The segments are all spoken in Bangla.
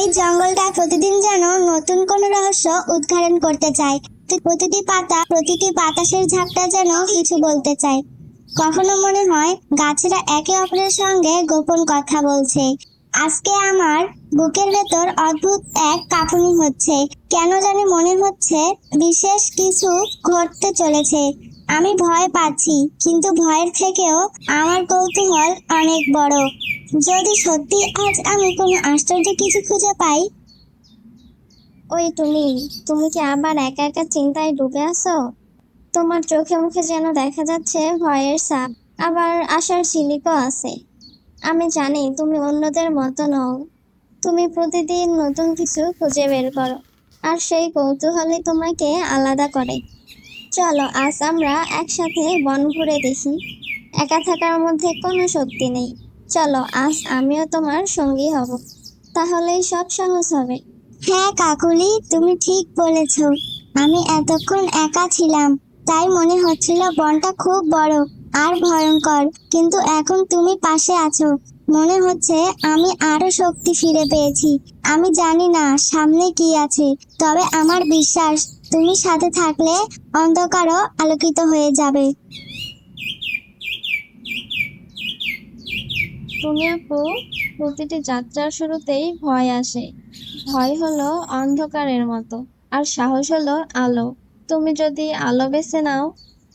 এই জঙ্গলটা প্রতিদিন যেন নতুন কোনো রহস্য উদ্ঘাটন করতে চায়। প্রতিটি পাতা, প্রতিটি বাতাসের ঝাপটা যেন কিছু বলতে চায়। কখনো মনে হয় গাছেরা একে অপরের সঙ্গে গোপন কথা বলছে। আজকে আমার বুকের ভেতর অদ্ভুত এক কাঁপুনি হচ্ছে। কেন জানি মনে হচ্ছে বিশেষ কিছু ঘটতে চলেছে। আমি ভয় পাচ্ছি, কিন্তু ভয়ের থেকেও আমার কৌতূহল অনেক বড়। যদি সত্যি আজ আমি কোনো আশ্চর্য কিছু খুঁজে পাই। ওই তুমি তুমি কি আবার একা একা চিন্তায় ডুবে আছো? তোমার চোখে মুখে যেন দেখা যাচ্ছে ভয়ের ছাপ, আবার আশার ঝিলিকও আছে। আমি জানি তুমি অন্যদের মতো নও। তুমি প্রতিদিন নতুন কিছু খুঁজে বের করো, আর সেই কৌতূহলই তোমাকে আলাদা করে। চলো আজ আমরা একসাথে বন ঘুরে দেখি। একা থাকার মধ্যে কোনো শক্তি নেই। চলো আজ আমিও তোমার সঙ্গী হব, তাহলেই সব সহজ হবে। হ্যাঁ কাকুলি, তুমি ঠিক বলেছ। আমি এতক্ষণ একা ছিলাম, তাই মনে হচ্ছিল বনটা খুব বড় আর ভয়ঙ্কর। কিন্তু এখন তুমি পাশে আছো, মনে হচ্ছে আমি আরো শক্তি ফিরে পেয়েছি। আমি জানি না সামনে কি আছে, তবে আমার বিশ্বাস তুমি সাথে থাকলে অন্ধকারও আলোকিত হয়ে যাবে। তুমি আপু, প্রতিটি যাত্রার শুরুতেই ভয় আসে। ভয় হলো অন্ধকারের মতো, আর সাহস হলো আলো। তুমি যদি আলো বেছে নাও,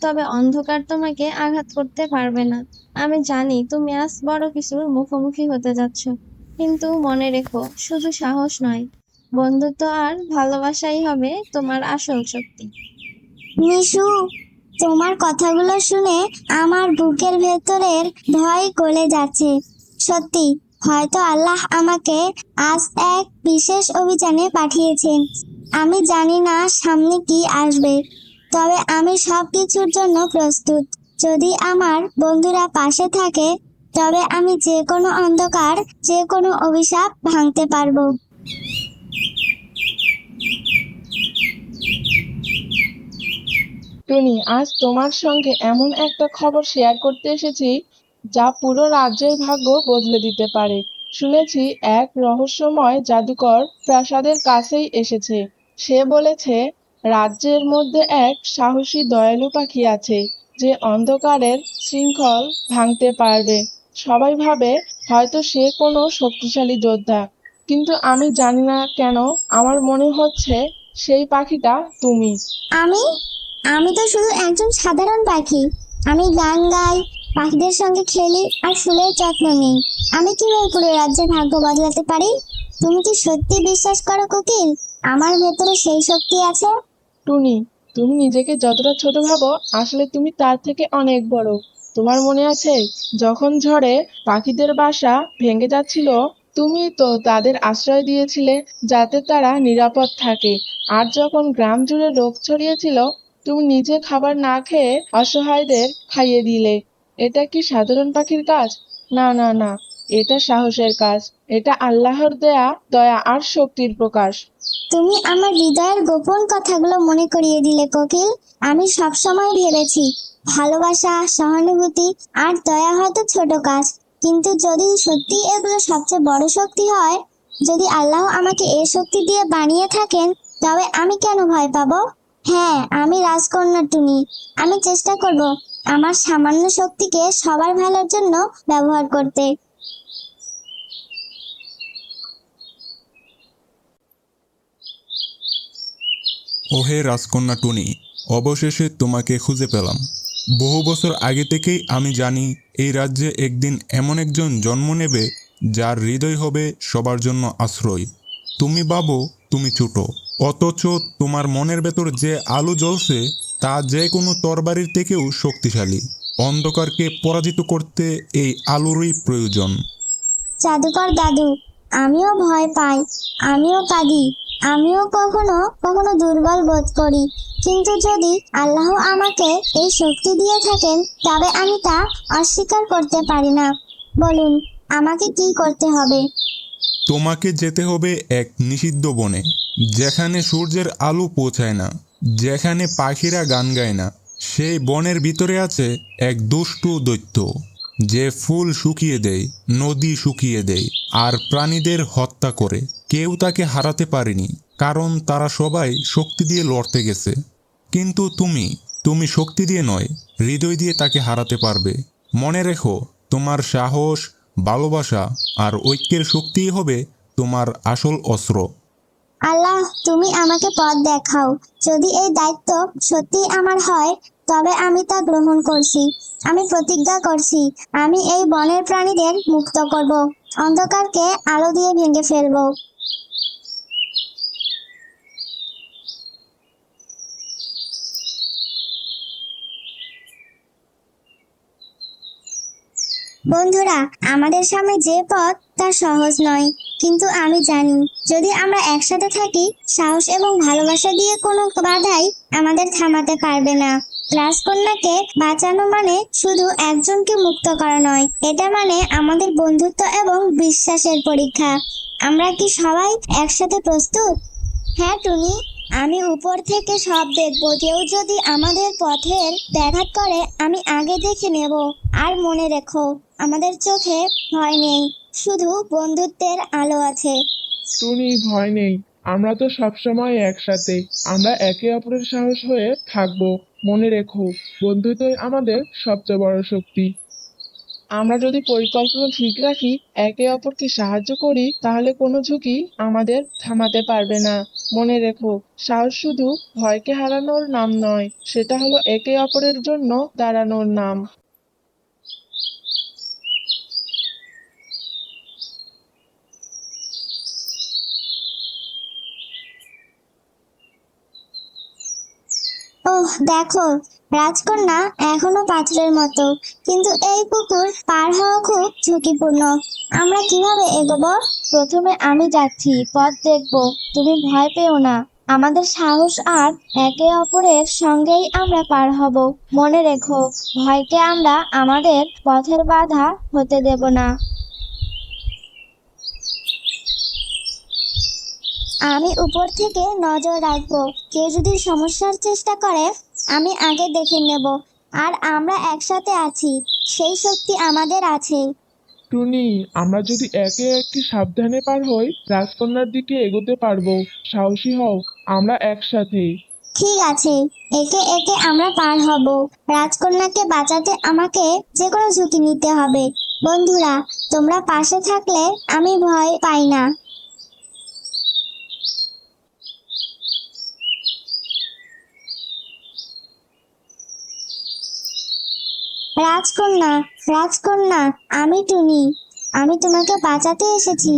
তবে অন্ধকার তোমাকে আঘাত করতে পারবে না। আমি জানি তুমি আজ বড় কিছুর মুখোমুখি হতে যাচ্ছ, কিন্তু মনে রেখো, শুধু সাহস নয়, বন্ধুত্ব আর ভালোবাসাই হবে তোমার আসল শক্তি। নিশু, তোমার কথাগুলো শুনে আমার বুকের ভেতরের ভয় গলে যাচ্ছে। সত্যি, হয়তো আল্লাহ আমাকে আজ এক বিশেষ অভিযানে পাঠিয়েছেন। আমি জানি না সামনে কি আসবে, তবে আমি সবকিছুর জন্য প্রস্তুত। যদি আমার বন্ধুরা পাশে থাকে, তবে আমি যে কোনো অন্ধকার, যে কোনো অভিশাপ ভাঙতে পারবো। টুনি, আজ তোমার সঙ্গে এমন একটা খবর শেয়ার করতে এসেছি যা পুরো রাজ্যের ভাগ্য বদলে দিতে পারে। শুনেছি এক রহস্যময় জাদুকর প্রাসাদের কাছেই এসেছে। সে বলেছে রাজ্যের মধ্যে এক সাহসী দয়ালু পাখি আছে, যে অন্ধকারের শৃঙ্খল ভাঙতে পারবে। সবাই ভাবে হয়তো সে কোনো শক্তিশালী যোদ্ধা, কিন্তু আমি জানি না কেন আমার মনে হচ্ছে সেই পাখিটা তুমি। আমি আমি তো শুধু একজন সাধারণ পাখি। আমি গান গাই, পাখিদের সঙ্গে খেলি আর ফুলের যত্ন নিই। আমি কিভাবে পুরো রাজ্যের ভাগ্য বদলাতে পারি? তুমি কি সত্যি বিশ্বাস করো কোকিল, আমার ভেতরে সেই শক্তি আছে? টুনি, তুমি নিজেকে যতটা ছোট ভাবো, আসলে তুমি তার থেকে অনেক বড়। তোমার মনে আছে যখন ঝড়ে পাখিদের বাসা ভেঙে যাচ্ছিল, তুমি তো তাদের আশ্রয় দিয়েছিলে যাতে তারা নিরাপদ থাকে। আর যখন গ্রাম জুড়ে রোগ ছড়িয়েছিল, তুমি নিজে খাবার না খেয়ে অসহায়দের খাইয়ে দিলে। এটা কি সাধারণ পাখির কাজ? না না না, এটা সাহসের কাজ। এটা আল্লাহর দেয়া দয়া আর শক্তির প্রকাশ। তুমি আমার হৃদয়ের গোপন কথাগুলো মনে করিয়ে দিলে কোকিল। আমি সবসময় ভেবেছি ভালোবাসা, সহানুভূতি আর দয়া হয়তো ছোট কাজ, কিন্তু যদি সত্যি এগুলো সবচেয়ে বড় শক্তি হয়, যদি আল্লাহ আমাকে এই শক্তি দিয়ে বানিয়ে থাকেন, তবে আমি কেন ভয় পাবো? হ্যাঁ, আমি রাজকন্যা টুনি। আমি চেষ্টা করব আমার সামান্য শক্তিকে সবার ভালোর জন্য ব্যবহার করতে। ওহে রাজকন্যা টুনি, অবশেষে তোমাকে খুঁজে পেলাম। বহু বছর আগে থেকেই আমি জানি এই রাজ্যে একদিন এমন একজন জন্ম নেবে যার হৃদয় হবে সবার জন্য আশ্রয়। তুমি ভাবো তুমি ছোট, অথচ তোমার মনের ভেতর যে আলো জ্বলছে তা যে কোনো তরবারির থেকেও শক্তিশালী। অন্ধকারকে পরাজিত করতে এই আলোরই প্রয়োজন। জাদুকর দাদু, আমিও ভয় পাই, আমিও কাঁদি, আমিও কখনো কখনো দুর্বল বোধ করি। কিন্তু যদি আল্লাহ আমাকে এই শক্তি দিয়ে থাকেন, তবে আমি তা অস্বীকার করতে পারি না। বলুন, আমাকে কি করতে হবে? তোমাকে যেতে হবে এক নিষিদ্ধ বনে, যেখানে সূর্যের আলো পৌঁছায় না, যেখানে পাখিরা গান গায় না। সেই বনের ভিতরে আছে এক দুষ্টু দৈত্য। যে ফুল শুকিয়ে দেয়, নদী শুকিয়ে দেয় আর প্রাণীদের হত্যা করে। কেউ তাকে হারাতে পারেনি, কারণ তারা সবাই শক্তি দিয়ে লড়তে গেছে। কিন্তু তুমি শক্তি দিয়ে নয়, হৃদয় দিয়ে তাকে হারাতে পারবে। মনে রেখো, তোমার সাহস, ভালোবাসা আর ঐক্যের শক্তিই হবে তোমার আসল অস্ত্র। আল্লাহ, তুমি আমাকে পথ দেখাও। যদি এই দায়িত্ব সত্যি আমার হয়, তবে আমি তা গ্রহণ করছি। আমি প্রতিজ্ঞা করছি, আমি এই বনের প্রাণীদের মুক্ত করব, অন্ধকারকে আলো দিয়ে ভেঙে ফেলবো। বন্ধুরা, আমাদের সামনে যে পথ তা সহজ নয়, কিন্তু আমি জানি যদি আমরা একসাথে থাকি, সাহস এবং ভালোবাসা দিয়ে কোনো বাধাই আমাদের থামাতে পারবে না। রাজকন্যাকে বাঁচানো মানে শুধু একজনকে মুক্ত করা নয়, এটা মানে আমাদের বন্ধুত্ব এবং বিশ্বাসের পরীক্ষা। আমরা কি সবাই একসাথে প্রস্তুত? হ্যাঁ টুনি, আমি উপর থেকে সব দেখবো। কেউ যদি আমাদের পথের ব্যাঘাত করে, আমি আগে দেখে নেব। আর মনে রেখো, আমাদের চোখে ভয় নেই, শুধু বন্ধুত্বের আলো আছে। টুনি, ভয় নেই, আমরা তো সবসময় একসাথে। আমরা একে অপরের সাহস হয়ে থাকবো। মনে রেখো, বন্ধুত্বই আমাদের সবচেয়ে বড় শক্তি। আমরা যদি পরিকল্পনা ঠিক রাখি, একে অপরকে সাহায্য করি, তাহলে কোনো ঝুঁকি আমাদের থামাতে পারবে না। মনে রেখো, সাহস শুধু ভয়কে হারানোর নাম নয়, সেটা হলো একে অপরের জন্য দাঁড়ানোর নাম। ওহ দেখো, রাজকন্যা এখনো পাথরের মতো, কিন্তু এই পুকুর পার হওয়া খুব ঝুঁকিপূর্ণ। আমরা কিভাবে এগোবো? প্রথমে আমি যাচ্ছি, পথ দেখবো। তুমি ভয় পেও না। আমাদের সাহস আর একে অপরের সঙ্গেই আমরা পার হব। মনে রেখো, ভয়কে আমরা আমাদের পথের বাধা হতে দেব না। আমি উপর থেকে নজর রাখবো। কেউ যদি সমস্যার চেষ্টা করে, আমি আগে দেখে নেব। আর আমরা একসাথে আছি, সেই শক্তি আমাদের আছে। টুনি, আমরা যদি একে একে সাবধানে পার হই, রাজকন্যার দিকে এগোতে পারবো। সাহসী হও, আমরা একসাথে। ঠিক আছে, একে একে আমরা পার হব। রাজকন্যাকে বাঁচাতে আমাকে যে কোনো ঝুঁকি নিতে হবে। বন্ধুরা, তোমরা পাশে থাকলে আমি ভয় পাই না। রাজকন্যা, রাজকন্যা, আমি টুনি। আমি তোমাকে বাঁচাতে এসেছি।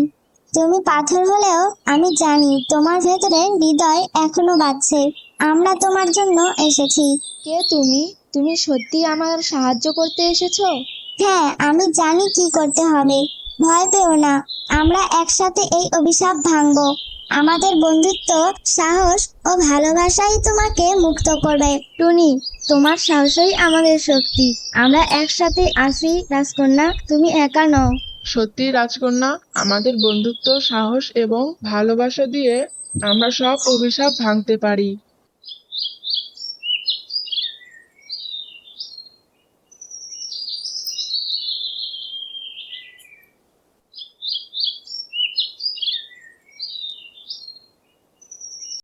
তুমি পাথর হলেও আমি জানি তোমার ভেতরে হৃদয় এখনো বাজছে। আমরা তোমার জন্য এসেছি। কে তুমি? তুমি সত্যি আমার সাহায্য করতে এসেছো? হ্যাঁ, আমি জানি কি করতে হবে। ভয় পেও না, আমরা একসাথে এই অভিশাপ ভাঙবো। আমাদের বন্ধুত্ব, সাহস ও ভালোবাসাই তোমাকে মুক্ত করবে। টুনি, তোমার সাহসই আমাদের শক্তি। আমরা একসাথে আছি রাজকন্যা, তুমি একা নও। সত্যি রাজকন্যা, আমাদের বন্ধুত্ব, সাহস এবং ভালোবাসা দিয়ে আমরা সব অভিশাপ ভাঙতে পারি।